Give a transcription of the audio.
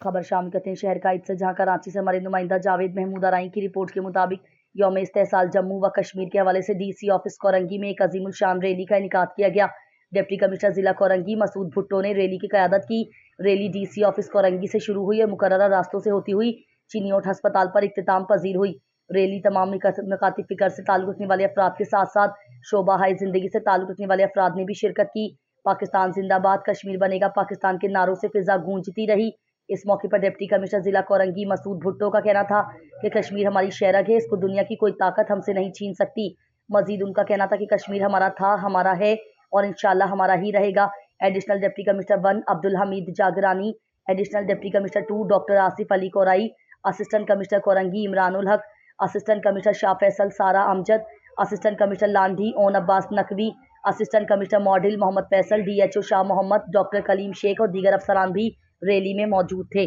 खबर शामिल करते हैं शहर काइद से, जहां कराची से हमारे नुमाइंदा जावेद महमूद आराई की रिपोर्ट के मुताबिक यौम इस्तेहसाल जम्मू व कश्मीर के हवाले से DC ऑफिस कोरंगी में एक अजीमुल शान रैली का इनेकाद किया गया। डिप्टी कमिश्नर जिला कोरंगी मसूद भुट्टो ने रैली की क़यादत की। रैली DC ऑफिस कोरंगी से शुरू हुई और मुकर्ररा रास्तों से होती हुई चिनियोट हस्पताल पर इख्तिताम पजीर हुई। रैली तमाम निकाती फिक्र से ताल्लुक़ रखने वाले अफराद के साथ साथ शोबा हाई जिंदगी से ताल्लुक़ रखने वाले अफराद ने भी शिरकत की। पाकिस्तान जिंदाबाद, कश्मीर बनेगा पाकिस्तान के नारों से फिजा गूंजती रही। इस मौके पर डिप्टी कमिश्नर जिला कोरंगी मसूद भुट्टो का कहना था कि कश्मीर हमारी शहरग है, इसको दुनिया की कोई ताकत हमसे नहीं छीन सकती। मजीद उनका कहना था कि कश्मीर हमारा था, हमारा है और इंशाल्लाह हमारा ही रहेगा। Additional deputy commissioner 1 Abdul Hamid Jagrani, additional deputy commissioner 2 doctor Asif Ali Korai, assistant commissioner Korangi Imranul Haq, assistant commissioner Shah Faisal Sara Amjad, assistant commissioner Landhi Aun Abbas Naqvi, assistant commissioner model Mohammad Faisal, DHO Shah Mohammad, doctor Kaleem Sheikh और दीगर अफसरान भी रैली में मौजूद थे।